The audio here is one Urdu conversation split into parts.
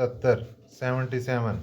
77।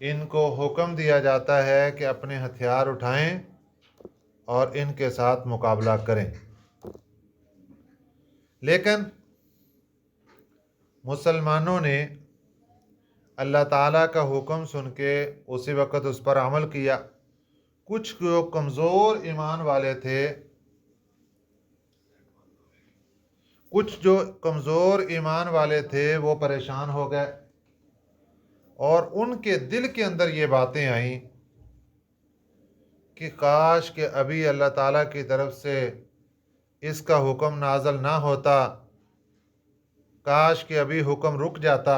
ان کو حکم دیا جاتا ہے کہ اپنے ہتھیار اٹھائیں اور ان کے ساتھ مقابلہ کریں، لیکن مسلمانوں نے اللہ تعالیٰ کا حکم سن کے اسی وقت اس پر عمل کیا۔ کچھ جو کمزور ایمان والے تھے، وہ پریشان ہو گئے، اور ان کے دل کے اندر یہ باتیں آئیں کہ کاش کہ ابھی اللہ تعالیٰ کی طرف سے اس کا حکم نازل نہ ہوتا، کاش کہ ابھی حکم رک جاتا۔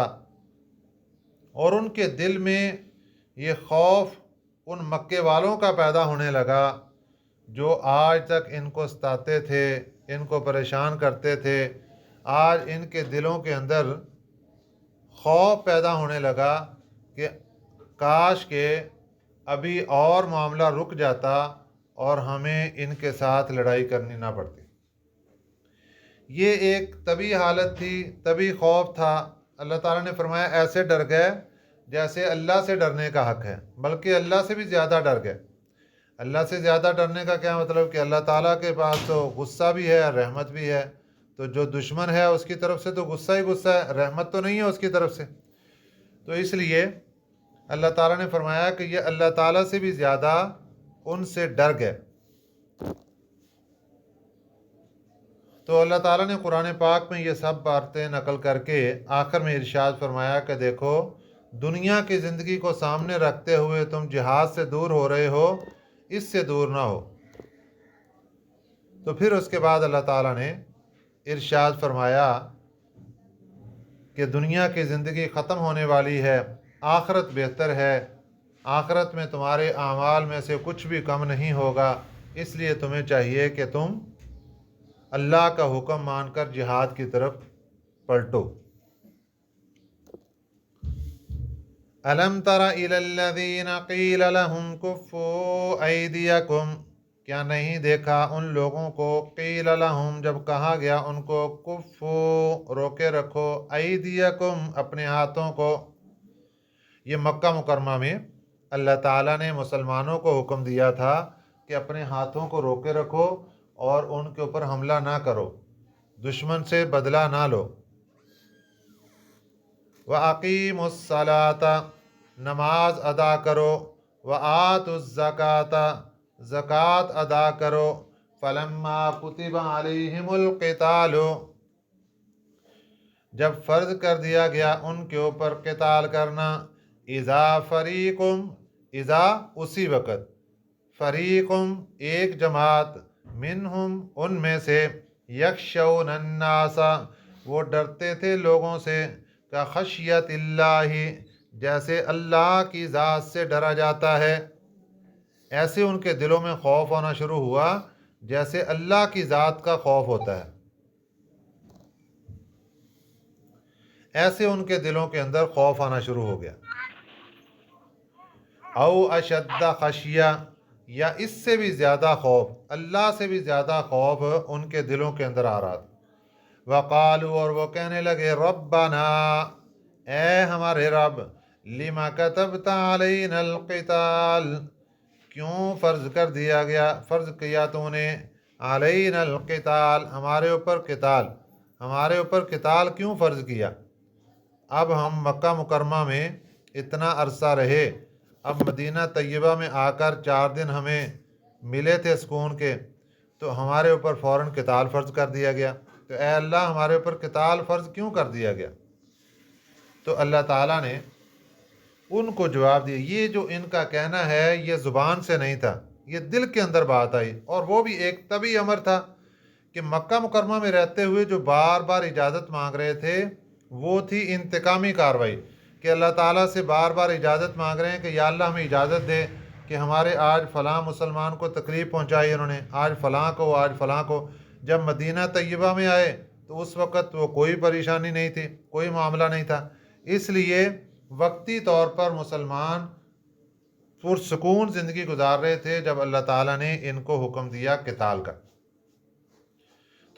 اور ان کے دل میں یہ خوف ان مکے والوں کا پیدا ہونے لگا جو آج تک ان کو ستاتے تھے، ان کو پریشان کرتے تھے۔ آج ان کے دلوں کے اندر خوف پیدا ہونے لگا کہ کاش کہ ابھی اور معاملہ رک جاتا اور ہمیں ان کے ساتھ لڑائی کرنی نہ پڑتی۔ یہ ایک طبی حالت تھی، طبی خوف تھا۔ اللہ تعالیٰ نے فرمایا ایسے ڈر گئے جیسے اللہ سے ڈرنے کا حق ہے، بلکہ اللہ سے بھی زیادہ ڈر گئے۔ اللہ سے زیادہ ڈرنے کا کیا مطلب کہ اللہ تعالیٰ کے پاس تو غصہ بھی ہے، رحمت بھی ہے، تو جو دشمن ہے اس کی طرف سے تو غصہ ہی غصہ ہے، رحمت تو نہیں ہے اس کی طرف سے۔ تو اس لیے اللہ تعالیٰ نے فرمایا کہ یہ اللہ تعالیٰ سے بھی زیادہ ان سے ڈر گئے۔ تو اللہ تعالیٰ نے قرآن پاک میں یہ سب باتیں نقل کر کے آخر میں ارشاد فرمایا کہ دیکھو، دنیا کی زندگی کو سامنے رکھتے ہوئے تم جہاد سے دور ہو رہے ہو، اس سے دور نہ ہو۔ تو پھر اس کے بعد اللہ تعالیٰ نے ارشاد فرمایا کہ دنیا کی زندگی ختم ہونے والی ہے، آخرت بہتر ہے، آخرت میں تمہارے اعمال میں سے کچھ بھی کم نہیں ہوگا، اس لیے تمہیں چاہیے کہ تم اللہ کا حکم مان کر جہاد کی طرف پلٹو۔ الم تر الی الذین قیل لهم کفوا ایدیکم، کیا نہیں دیکھا ان لوگوں کو، قیل لهم جب کہا گیا ان کو، کفوا روکے رکھو، ایدیکم اپنے ہاتھوں کو۔ یہ مکہ مکرمہ میں اللہ تعالیٰ نے مسلمانوں کو حکم دیا تھا کہ اپنے ہاتھوں کو روکے رکھو اور ان کے اوپر حملہ نہ کرو، دشمن سے بدلہ نہ لو۔ وَأَقِيمُوا الصَّلَاةَ نماز ادا کرو، وَآتُوا الزَّكَاةَ زکوٰۃ ادا کرو، فَلَمَّا كُتِبَ عَلَيْهِمُ الْقِتَالُ جب فرض کر دیا گیا ان کے اوپر قتال کرنا، اِذَا فَرِيقٌ اذا اسی وقت، فریقم ایک جماعت، منہم ان میں سے، یخشون الناس وہ ڈرتے تھے لوگوں سے، کا خشیت اللہ جیسے اللہ کی ذات سے ڈرا جاتا ہے، ایسے ان کے دلوں میں خوف ہونا شروع ہوا جیسے اللہ کی ذات کا خوف ہوتا ہے، ایسے ان کے دلوں کے اندر خوف آنا شروع ہو گیا۔ او اشد خشیہ یا اس سے بھی زیادہ خوف، اللہ سے بھی زیادہ خوف ان کے دلوں کے اندر آ رہا تھا۔ وقالوا اور وہ کہنے لگے، ربنا اے ہمارے رب، لما کتبت علینا القتال کیوں فرض کیا تو نے، علینا القتال ہمارے اوپر قتال، ہمارے اوپر قتال کیوں فرض کیا؟ اب ہم مکہ مکرمہ میں اتنا عرصہ رہے، اب مدینہ طیبہ میں آ کر 4 دن ہمیں ملے تھے سکون کے، تو ہمارے اوپر فوراً قتال فرض کر دیا گیا، تو اے اللہ ہمارے اوپر قتال فرض کیوں کر دیا گیا؟ تو اللہ تعالیٰ نے ان کو جواب دیا، یہ جو ان کا کہنا ہے یہ زبان سے نہیں تھا، یہ دل کے اندر بات آئی، اور وہ بھی ایک طبی امر تھا کہ مکہ مکرمہ میں رہتے ہوئے جو بار بار اجازت مانگ رہے تھے وہ تھی انتقامی کاروائی، کہ اللہ تعالیٰ سے بار بار اجازت مانگ رہے ہیں کہ یا اللہ ہمیں اجازت دے کہ ہمارے آج فلاں مسلمان کو تکلیف پہنچائی انہوں نے، آج فلاں کو، آج فلاں کو۔ جب مدینہ طیبہ میں آئے تو اس وقت وہ کوئی پریشانی نہیں تھی، کوئی معاملہ نہیں تھا، اس لیے وقتی طور پر مسلمان پرسکون زندگی گزار رہے تھے جب اللہ تعالیٰ نے ان کو حکم دیا قتال کا۔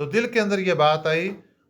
تو دل کے اندر یہ بات آئی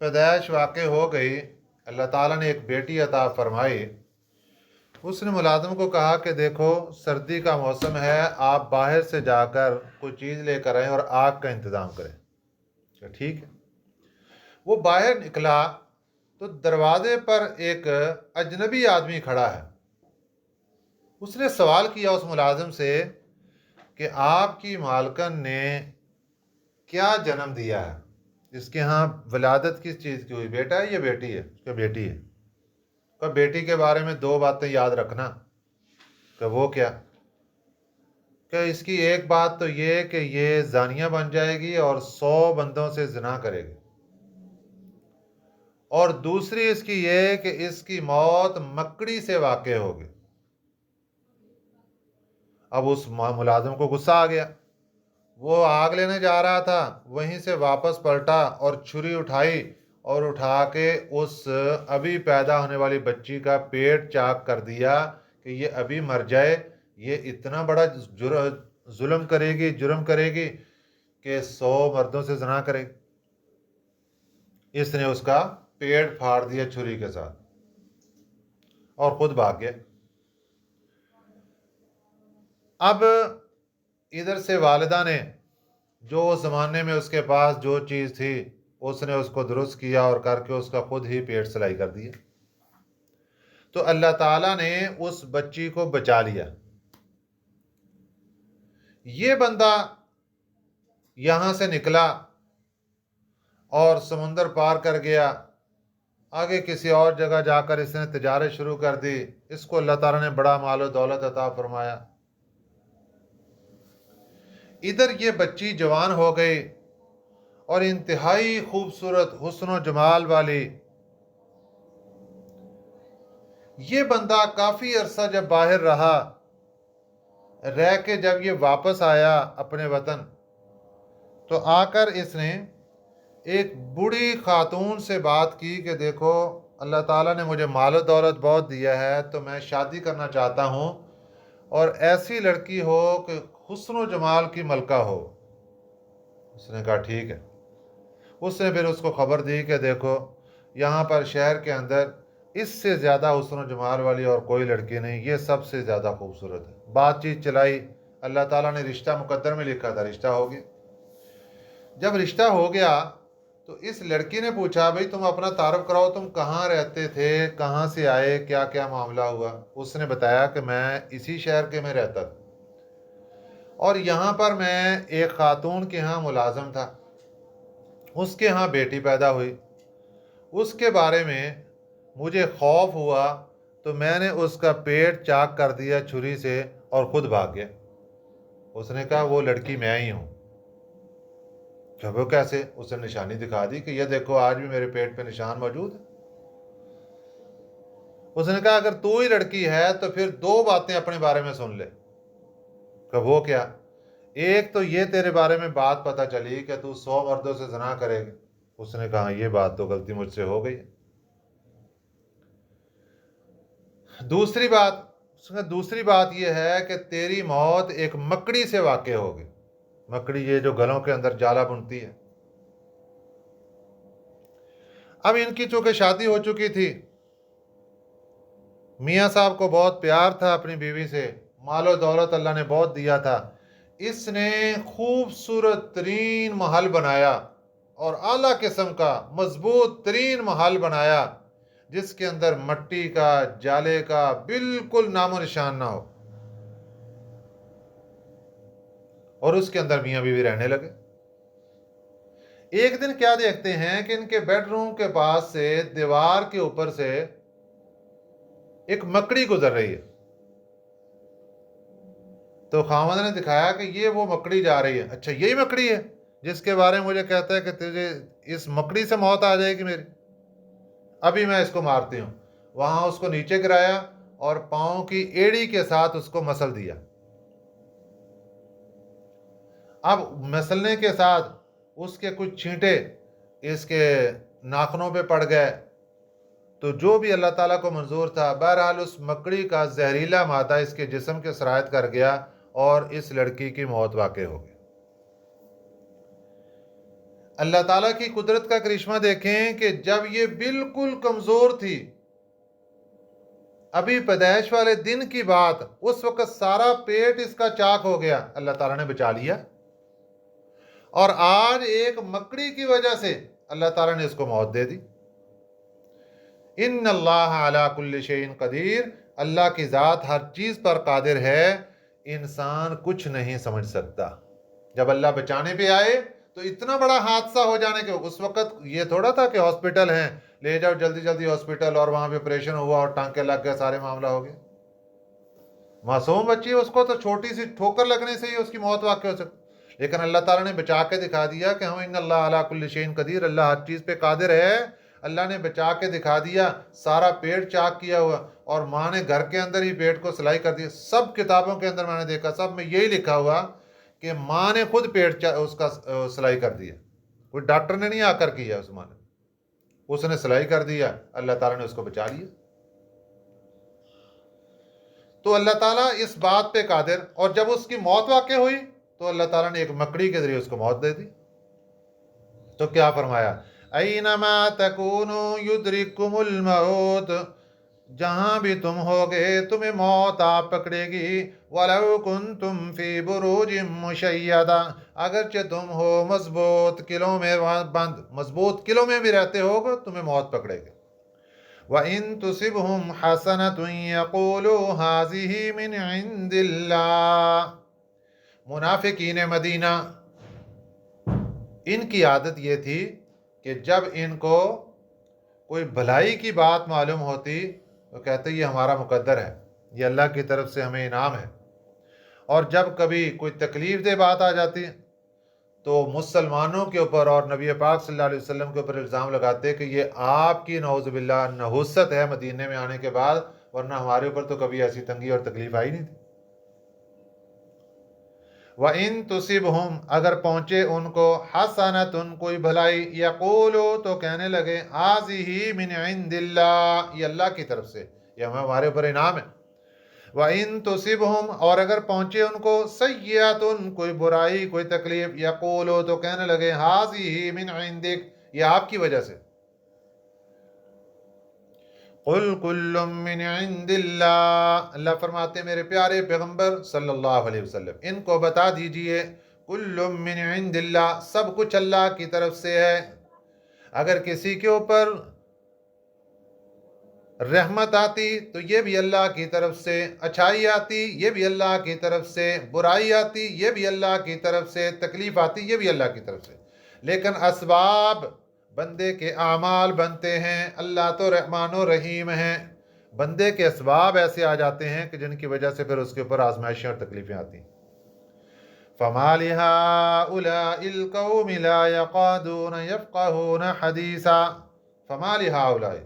پیدائش واقع ہو گئی، اللہ تعالیٰ نے ایک بیٹی عطا فرمائی، اس نے ملازم کو کہا کہ دیکھو سردی کا موسم ہے، آپ باہر سے جا کر کوئی چیز لے کر آئیں اور آگ کا انتظام کریں۔ کہ ٹھیک ہے۔ وہ باہر نکلا تو دروازے پر ایک اجنبی آدمی کھڑا ہے۔ اس نے سوال کیا اس ملازم سے کہ آپ کی مالکن نے کیا جنم دیا ہے؟ اس کے ہاں ولادت کس چیز کی ہوئی، بیٹا ہے یا بیٹی ہے؟ کہ بیٹی ہے۔ کہ بیٹی کے بارے میں دو باتیں یاد رکھنا۔ کہ وہ کیا؟ کہ اس کی ایک بات تو یہ کہ یہ زانیہ بن جائے گی اور 100 بندوں سے زنا کرے گی، اور دوسری اس کی یہ کہ اس کی موت مکڑی سے واقع ہوگی۔ اب اس ملازم کو غصہ آ گیا، وہ آگ لینے جا رہا تھا، وہیں سے واپس پلٹا اور چھری اٹھائی اور اٹھا کے اس ابھی پیدا ہونے والی بچی کا پیٹ چاک کر دیا کہ یہ ابھی مر جائے، یہ اتنا بڑا ظلم کرے گی، جرم کرے گی کہ 100 مردوں سے زنا کرے گی۔ اس نے اس کا پیٹ پھاڑ دیا چھری کے ساتھ اور خود بھاگ گیا۔ اب ادھر سے والدہ نے جو اس زمانے میں اس کے پاس جو چیز تھی اس نے اس کو درست کیا اور کر کے اس کا خود ہی پیٹ سلائی کر دیا۔ تو اللہ تعالیٰ نے اس بچی کو بچا لیا۔ یہ بندہ یہاں سے نکلا اور سمندر پار کر گیا، آگے کسی اور جگہ جا کر اس نے تجارت شروع کر دی، اس کو اللہ تعالیٰ نے بڑا مال و دولت عطا فرمایا۔ ادھر یہ بچی جوان ہو گئی اور انتہائی خوبصورت حسن و جمال والی۔ یہ بندہ کافی عرصہ جب باہر رہ کے جب یہ واپس آیا اپنے وطن، تو آ کر اس نے ایک بوڑھی خاتون سے بات کی کہ دیکھو اللہ تعالیٰ نے مجھے مال و دولت بہت دیا ہے، تو میں شادی کرنا چاہتا ہوں، اور ایسی لڑکی ہو کہ حسن و جمال کی ملکہ ہو۔ اس نے کہا ٹھیک ہے۔ اس نے پھر اس کو خبر دی کہ دیکھو یہاں پر شہر کے اندر اس سے زیادہ حسن و جمال والی اور کوئی لڑکی نہیں، یہ سب سے زیادہ خوبصورت ہے۔ بات چیت چلائی، اللہ تعالیٰ نے رشتہ مقدر میں لکھا تھا، رشتہ ہو گیا۔ جب رشتہ ہو گیا تو اس لڑکی نے پوچھا بھئی تم اپنا تعارف کراؤ، تم کہاں رہتے تھے، کہاں سے آئے، کیا کیا معاملہ ہوا؟ اس نے بتایا کہ میں اسی شہر کے میں رہتا تھا اور یہاں پر میں ایک خاتون کے ہاں ملازم تھا، اس کے ہاں بیٹی پیدا ہوئی، اس کے بارے میں مجھے خوف ہوا تو میں نے اس کا پیٹ چاک کر دیا چھری سے اور خود بھاگ گیا۔ اس نے کہا وہ لڑکی میں ہی ہوں۔ کہ وہ کیسے؟ اس نے نشانی دکھا دی کہ یہ دیکھو آج بھی میرے پیٹ پہ نشان موجود ہے۔ اس نے کہا اگر تو ہی لڑکی ہے تو پھر 2 باتیں اپنے بارے میں سن لے۔ کہ وہ کیا؟ ایک تو یہ تیرے بارے میں بات پتہ چلی کہ تو 100 مردوں سے زنا کرے گا۔ اس نے کہا یہ بات تو غلطی مجھ سے ہو گئی ہے۔ دوسری بات یہ ہے کہ تیری موت ایک مکڑی سے واقع ہوگی۔ مکڑی یہ جو گلوں کے اندر جالا بنتی ہے۔ اب ان کی چونکہ شادی ہو چکی تھی، میاں صاحب کو بہت پیار تھا اپنی بیوی سے، مال و دولت اللہ نے بہت دیا تھا، اس نے خوبصورت ترین محل بنایا اور اعلیٰ قسم کا مضبوط ترین محل بنایا جس کے اندر مٹی کا، جالے کا بالکل نام و نشان نہ ہو، اور اس کے اندر میاں بیوی رہنے لگے۔ ایک دن کیا دیکھتے ہیں کہ ان کے بیڈ روم کے پاس سے دیوار کے اوپر سے ایک مکڑی گزر رہی ہے۔ تو خاوند نے دکھایا کہ یہ وہ مکڑی جا رہی ہے۔ اچھا یہی مکڑی ہے جس کے بارے میں مجھے کہتا ہے کہ تجھے اس مکڑی سے موت آ جائے گی میری، ابھی میں اس کو مارتی ہوں۔ وہاں اس کو نیچے گرایا اور پاؤں کی ایڑی کے ساتھ اس کو مسل دیا۔ اب مسلنے کے ساتھ اس کے کچھ چھینٹے اس کے ناخنوں پہ پڑ گئے، تو جو بھی اللہ تعالیٰ کو منظور تھا، بہرحال اس مکڑی کا زہریلا مادہ اس کے جسم کے سرایت کر گیا اور اس لڑکی کی موت واقع ہو گئی۔ اللہ تعالیٰ کی قدرت کا کرشمہ دیکھیں کہ جب یہ بالکل کمزور تھی، ابھی پیدائش والے دن کی بات، اس وقت سارا پیٹ اس کا چاک ہو گیا، اللہ تعالیٰ نے بچا لیا، اور آج ایک مکڑی کی وجہ سے اللہ تعالیٰ نے اس کو موت دے دی۔ ان اللہ علی کل شیء قدیر، اللہ کی ذات ہر چیز پر قادر ہے، انسان کچھ نہیں سمجھ سکتا۔ جب اللہ بچانے پہ آئے تو اتنا بڑا حادثہ ہو جانے کے اس وقت یہ تھوڑا تھا کہ ہاسپٹل ہیں، لے جاؤ جلدی جلدی ہاسپٹل، اور وہاں پہ آپریشن ہوا اور ٹانکے لگ گئے، سارے معاملہ ہو گیا۔ معصوم بچی، اس کو تو چھوٹی سی ٹھوکر لگنے سے ہی اس کی موت واقع ہو سکتی، لیکن اللہ تعالیٰ نے بچا کے دکھا دیا کہ ہم ان اللہ علی کل شیء قدیر، اللہ ہر چیز پہ قادر ہے۔ اللہ نے بچا کے دکھا دیا، سارا پیٹ چاک کیا ہوا، اور ماں نے گھر کے اندر ہی پیٹ کو سلائی کر دیا۔ سب کتابوں کے اندر میں نے دیکھا، سب میں یہی لکھا ہوا کہ ماں نے خود پیٹ اس کا سلائی کر دیا، کوئی ڈاکٹر نے نہیں آ کر کیا، اس ماں نے، اس نے سلائی کر دیا، اللہ تعالیٰ نے اس کو بچا لیا۔ تو اللہ تعالیٰ اس بات پہ قادر، اور جب اس کی موت واقع ہوئی تو اللہ تعالیٰ نے ایک مکڑی کے ذریعے اس کو موت دے دی۔ تو کیا فرمایا؟ اینما تکونوا یدرککم الموت، جہاں بھی تم ہوگے تمہیں موت آ پکڑے گی۔ وَلَوْ كُنْتُمْ فِي بُرُوجٍ مُّشَيَّدَةٍ، اگرچہ تم ہو مضبوط قلعوں میں بند، مضبوط قلعوں میں بھی رہتے ہو، تمہیں موت پکڑے گی۔ وَإِن تُصِبْهُمْ حَسَنَةٌ يَقُولُوا هَٰذِهِ مِنْ عِندِ اللَّهِ، منافقین مدینہ، ان کی عادت یہ تھی کہ جب ان کو کوئی بھلائی کی بات معلوم ہوتی تو کہتے یہ ہمارا مقدر ہے، یہ اللہ کی طرف سے ہمیں انعام ہے، اور جب کبھی کوئی تکلیف دہ بات آ جاتی تو مسلمانوں کے اوپر اور نبی پاک صلی اللہ علیہ وسلم کے اوپر الزام لگاتے کہ یہ آپ کی نعوذ باللہ نحوست ہے مدینے میں آنے کے بعد، ورنہ ہمارے اوپر تو کبھی ایسی تنگی اور تکلیف آئی نہیں تھی۔ وَإِن تُصِبْهُمْ، اگر پہنچے ان کو حسنۃ، کوئی بھلائی، یقولوا، تو کہنے لگے ہذہ من عند اللہ، یہ اللہ کی طرف سے، یہ ہمارے اوپر انعام ہے۔ وَإِن تُصِبْهُمْ، اور اگر پہنچے ان کو سیئۃ، کوئی برائی، کوئی تکلیف، یقولوا، تو کہنے لگے ہذہ من عندک، یہ آپ کی وجہ سے۔ قل کل من عند اللہ، اللہ فرماتے میرے پیارے پیغمبر صلی اللہ علیہ وسلم، ان کو بتا دیجئے کل من عند اللہ، سب کچھ اللہ کی طرف سے ہے۔ اگر کسی کے اوپر رحمت آتی تو یہ بھی اللہ کی طرف سے، اچھائی آتی یہ بھی اللہ کی طرف سے، برائی آتی یہ بھی اللہ کی طرف سے، تکلیف آتی یہ بھی اللہ کی طرف سے، لیکن اسباب بندے کے اعمال بنتے ہیں۔ اللہ تو رحمان و رحیم ہیں، بندے کے اسباب ایسے آ جاتے ہیں کہ جن کی وجہ سے پھر اس کے اوپر آزمائشیں اور تکلیفیں آتی ہیں۔ فَمَا لِهَٰؤُلَاءِ الْقَوْمِ لَا يَقَادُونَ يَفْقَهُونَ حَدِيثًا، فَمَا لِهَٰؤُلَاءِ،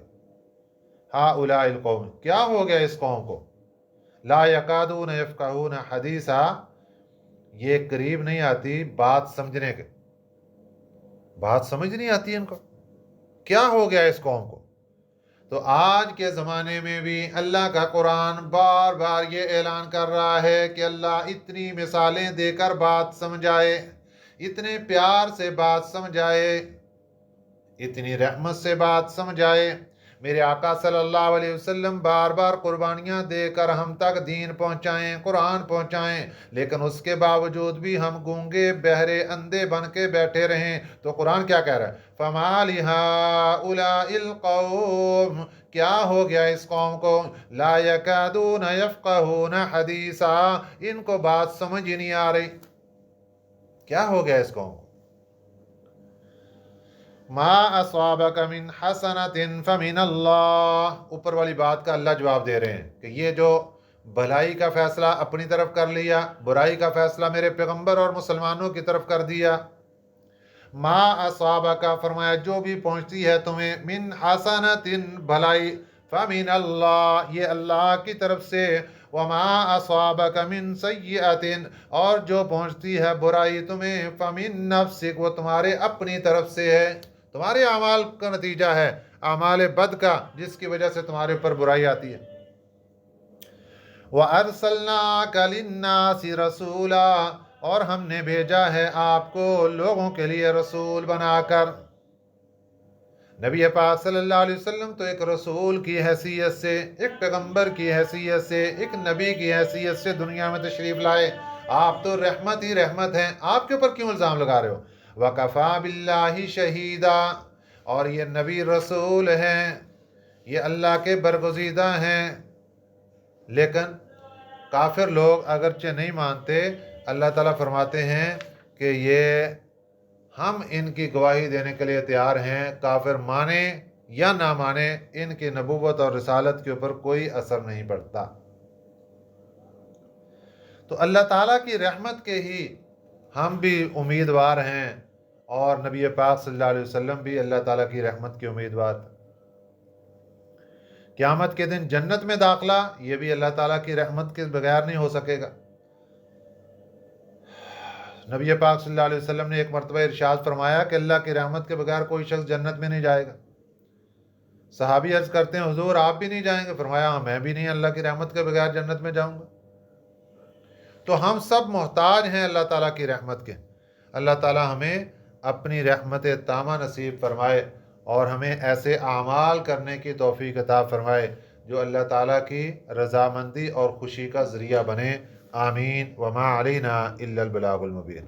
ہَٰؤُلَاءِ الْقَوْمِ، کیا ہو گیا اس قوم کو، لَا يَقَادُونَ يَفْقَهُونَ حَدِيثًا، یہ قریب نہیں آتی بات سمجھنے کے، بات سمجھ نہیں آتی ان کو، کیا ہو گیا اس قوم کو۔ تو آج کے زمانے میں بھی اللہ کا قرآن بار بار یہ اعلان کر رہا ہے کہ اللہ اتنی مثالیں دے کر بات سمجھائے، اتنے پیار سے بات سمجھائے، اتنی رحمت سے بات سمجھائے۔ میرے آقا صلی اللہ علیہ وسلم بار بار قربانیاں دے کر ہم تک دین پہنچائیں، قرآن پہنچائیں، لیکن اس کے باوجود بھی ہم گونگے بہرے اندھے بن کے بیٹھے رہیں۔ تو قرآن کیا کہہ رہا ہے؟ فَمَا لِهَٰؤُلَاءِ الْقَوْمِ، کیا ہو گیا اس قوم کو، لَا يَكَادُونَ يَفْقَهُونَ حَدِيثًا، ان کو بات سمجھ ہی نہیں آ رہی، کیا ہو گیا اس قوم کو۔ ما اصابک من حسنۃ فمن اللہ، اوپر والی بات کا اللہ جواب دے رہے ہیں کہ یہ جو بھلائی کا فیصلہ اپنی طرف کر لیا، برائی کا فیصلہ میرے پیغمبر اور مسلمانوں کی طرف کر دیا۔ ما اصابک، فرمایا جو بھی پہنچتی ہے تمہیں، من حسنۃ، بھلائی، فمن اللہ، یہ اللہ کی طرف سے، وما اصابک من سیئۃ، اور جو پہنچتی ہے برائی تمہیں، فمن نفسک، وہ تمہارے اپنی طرف سے ہے، تمہارے اعمال کا نتیجہ ہے، اعمال بد کا، جس کی وجہ سے تمہارے اوپر برائی آتی ہے۔ وَأَرْسَلْنَاكَ لِلنَّاسِ رَسُولًا، اور ہم نے بھیجا ہے آپ کو لوگوں کے لیے رسول بنا کر۔ نبی پاک صلی اللہ علیہ وسلم تو ایک رسول کی حیثیت سے، ایک پیغمبر کی حیثیت سے، ایک نبی کی حیثیت سے دنیا میں تشریف لائے۔ آپ تو رحمت ہی رحمت ہیں، آپ کے اوپر کیوں الزام لگا رہے ہو؟ وَكَفَى بِاللَّهِ شَهِيدًا، اور یہ نبی رسول ہیں، یہ اللہ کے برگزیدہ ہیں۔ لیکن کافر لوگ اگرچہ نہیں مانتے، اللہ تعالیٰ فرماتے ہیں کہ ہم ان کی گواہی دینے کے لیے تیار ہیں، کافر مانے یا نہ مانے، ان کی نبوت اور رسالت کے اوپر کوئی اثر نہیں پڑتا۔ تو اللہ تعالیٰ کی رحمت کے ہی ہم بھی امیدوار ہیں، اور نبی پاک صلی اللہ علیہ وسلم بھی اللہ تعالیٰ کی رحمت کے امیدوار۔ قیامت کے دن جنت میں داخلہ، یہ بھی اللہ تعالیٰ کی رحمت کے بغیر نہیں ہو سکے گا۔ نبی پاک صلی اللہ علیہ وسلم نے ایک مرتبہ ارشاد فرمایا کہ اللہ کی رحمت کے بغیر کوئی شخص جنت میں نہیں جائے گا۔ صحابی عرض کرتے ہیں حضور آپ بھی نہیں جائیں گے؟ فرمایا ہاں میں بھی نہیں اللہ کی رحمت کے بغیر جنت میں جاؤں گا۔ تو ہم سب محتاج ہیں اللہ تعالیٰ کی رحمت کے۔ اللہ تعالیٰ ہمیں اپنی رحمت تامہ نصیب فرمائے، اور ہمیں ایسے اعمال کرنے کی توفیق عطا فرمائے جو اللہ تعالیٰ کی رضامندی اور خوشی کا ذریعہ بنے۔ آمین۔ وما علینا الا البلاغ المبین۔